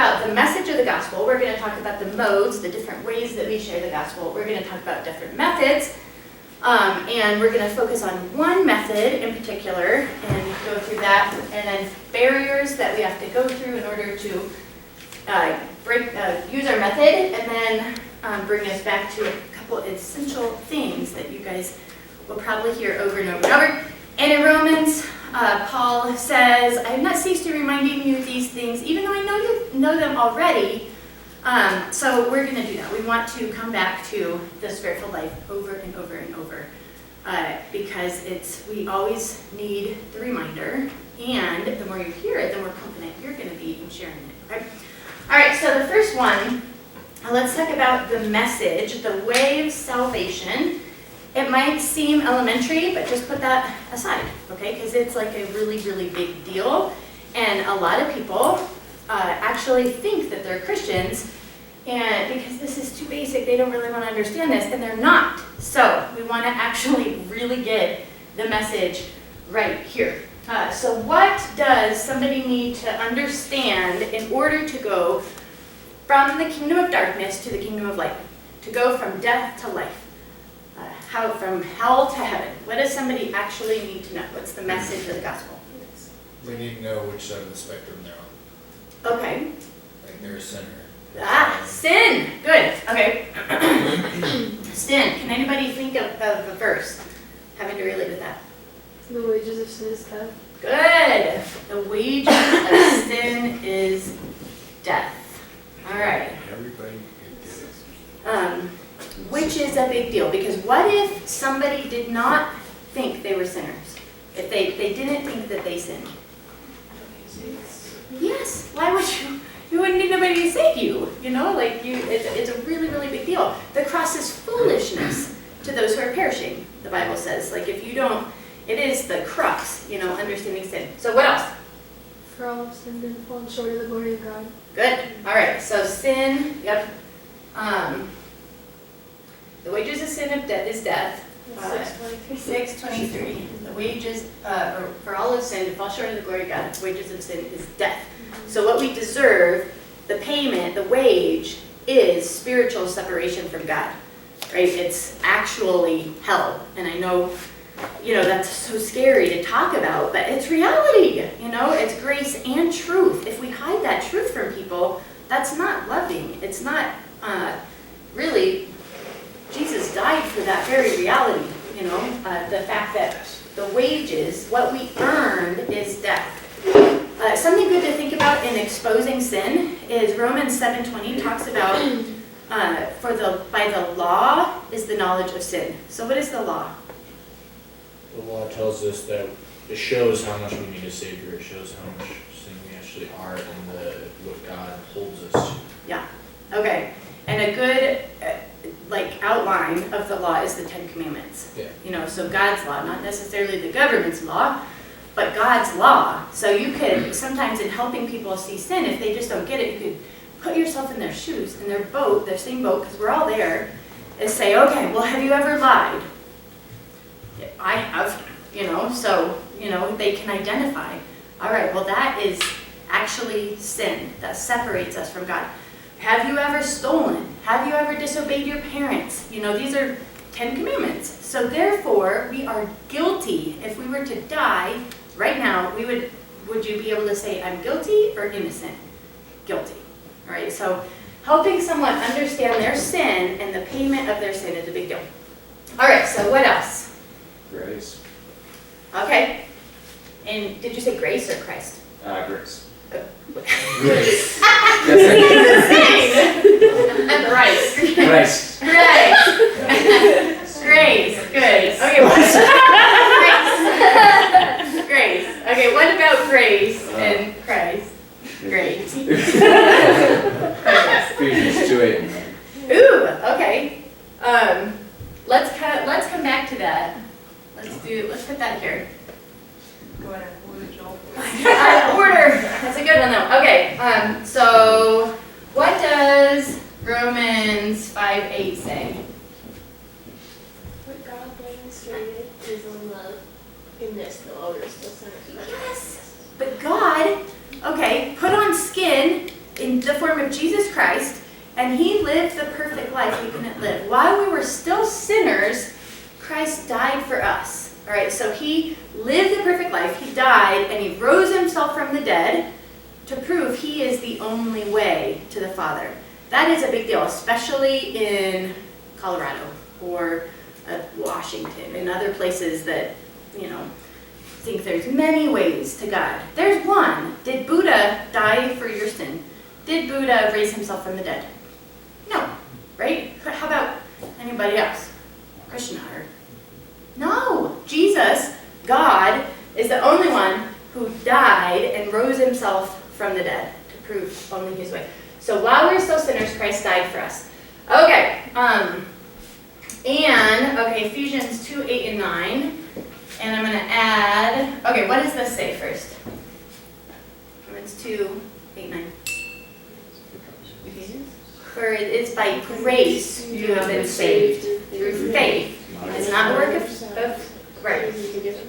about the message of the gospel. We're going to talk about the modes, the different ways that we share the gospel. We're going to talk about different methods. And we're going to focus on one method in particular and go through that. And then barriers that we have to go through in order to use our method. And then bring us back to a couple essential things that you guys will probably hear over and over and over. And in Romans, Paul says, I have not ceased to reminding you of these things, even though I know you know them already. So we're going to do that. We want to come back to the spiritual life over and over and over because we always need the reminder, and the more you hear it, the more confident you're going to be in sharing it. Okay? All right, so the first one, let's talk about the message, the way of salvation. It might seem elementary, but just put that aside, okay? Because it's like a really, really big deal. And a lot of people actually think that they're Christians, and because this is too basic, they don't really want to understand this, and they're not. So we want to actually really get the message right here. So what does somebody need to understand in order to go from the kingdom of darkness to the kingdom of light? To go from death to life? From hell to heaven. What does somebody actually need to know? What's the message of the gospel? They need to know which side of the spectrum they're on. Okay. Like they're a sinner. Sin. Good. Okay. Sin. Can anybody think of a verse having to relate with that? The wages of sin is death. Good. The wages of sin is death. All right. Everybody gets Which is a big deal, because what if somebody did not think they were sinners? If they didn't think that they sinned? Yes. Why would you? You wouldn't need nobody to save you. You know, like it's a really, really big deal. The cross is foolishness to those who are perishing, the Bible says. Like if you don't, it is the crux, you know, understanding sin. So what else? For all have sinned and fallen short of the glory of God. Good. All right. So sin. Yep. The wages of sin is death. 6:23. The wages, for all of sin, to fall short of the glory of God, the wages of sin is death. So what we deserve, the payment, the wage, is spiritual separation from God. Right? It's actually hell. And I know, that's so scary to talk about, but it's reality. It's grace and truth. If we hide that truth from people, that's not loving. It's not really. Jesus died for that very reality, the fact that the wages, what we earned, is death. Something good to think about in exposing sin is Romans 7:20 talks about by the law is the knowledge of sin. So what is the law? The law tells us that it shows how much we need a Savior. It shows how much sin we actually are and what God holds us to. Yeah. Okay. And a good outline of the law is the Ten Commandments. Yeah. So God's law, not necessarily the government's law, but God's law. So you could, sometimes in helping people see sin, if they just don't get it, you could put yourself in their shoes, in their boat, their same boat, because we're all there, and say, okay, well, have you ever lied? I have, so, they can identify. All right, well, that is actually sin. That separates us from God. Have you ever stolen? Have you ever disobeyed your parents? These are 10 commandments. So therefore, we are guilty. If we were to die right now, would you be able to say, I'm guilty or innocent? Guilty. All right, so helping someone understand their sin and the payment of their sin is a big deal. All right, so what else? Grace. Okay. And did you say grace or Christ? Grace. Grace. Right. Grace. Grace. Good. Okay. Grace. Okay. What about grace and Christ? Great. Ephesians 2:8. Ooh. Okay. Let's come back to that. Let's put that here. Go ahead. Joel. Order. That's a good one though. Okay. So what does Romans 5:8 say? What God demonstrated is in love. In this, the older still sinners. Yes. But God, put on skin in the form of Jesus Christ, and he lived the perfect life we couldn't live. While we were still sinners, Christ died for us. All right, so he lived the perfect life, he died, and he rose himself from the dead to prove he is the only way to the Father. That is a big deal, especially in Colorado or Washington and other places that, think there's many ways to God. There's one. Did Buddha die for your sin? Did Buddha raise himself from the dead? No, right? How about anybody else? Krishna or... No, Jesus, God, is the only one who died and rose himself from the dead to prove only his way. So while we're still sinners, Christ died for us. Okay, Ephesians 2, 8, and 9. And I'm going to add, what does this say first? Romans 2, 8, 9. For it is by grace you have been saved through faith. It's not the work of right,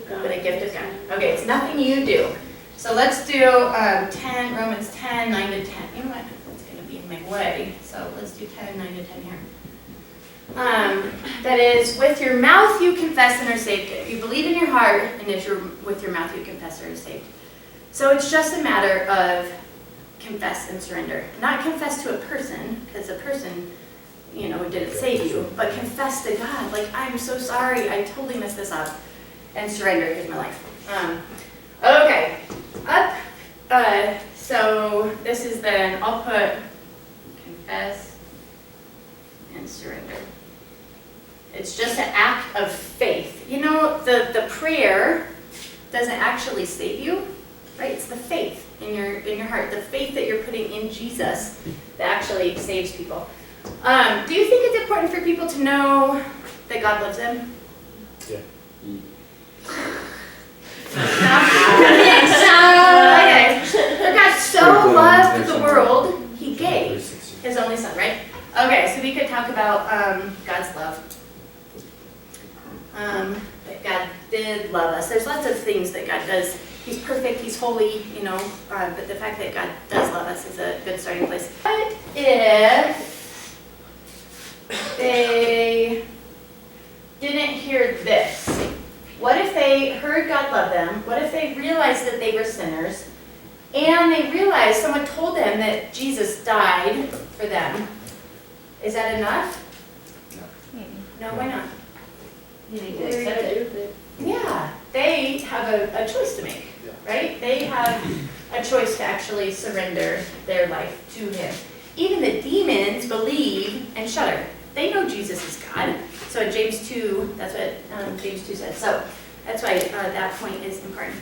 but a gift of God. Okay, it's nothing you do. So let's do Romans 10, 9 to 10. You know what? It's going to be in my way. So let's do 10, 9 to 10 here. That is, with your mouth you confess and are saved. If you believe in your heart, and with your mouth you confess and are saved. So it's just a matter of confess and surrender. Not confess to a person, because a person, didn't save you, but confess to God, like, I'm so sorry, I totally messed this up, and surrender, here's my life. So this is then, I'll put confess and surrender. It's just an act of faith. The prayer doesn't actually save you, right? It's the faith in your heart, the faith that you're putting in Jesus that actually saves people. Do you think it's important for people to know that God loves them? Yeah. Okay. For God so loved the world, he gave his only son, right? Okay, so we could talk about God's love. That God did love us. There's lots of things that God does. He's perfect, he's holy, but the fact that God does love us is a good starting place. What if they didn't hear this? What if they heard God love them? What if they realized that they were sinners? And they realized someone told them that Jesus died for them. Is that enough? No, why not? You need to accept it. Yeah, they have a choice to make, right? They have a choice to actually surrender their life to him. Even the demons believe and shudder. They know Jesus is God. So in James 2, that's what James 2 says. So that's why that point is important.